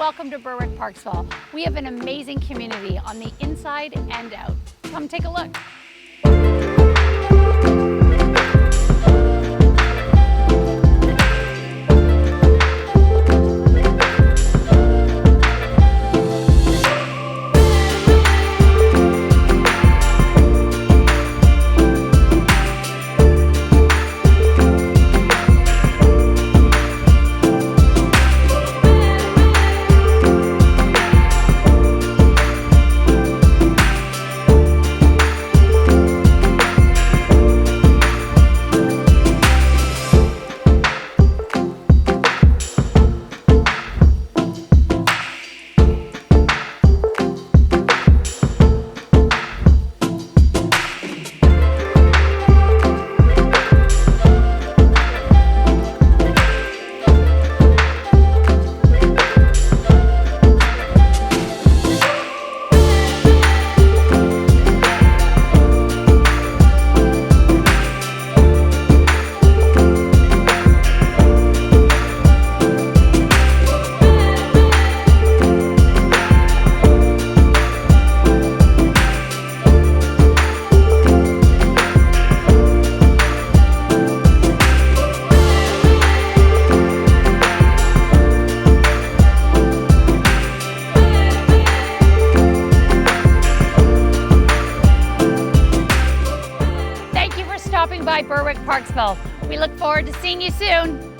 welcome to Berwick Parksville. We have an amazing community on the inside and out. Come take a look. Stopping by Berwick Parksville. We look forward to seeing you soon.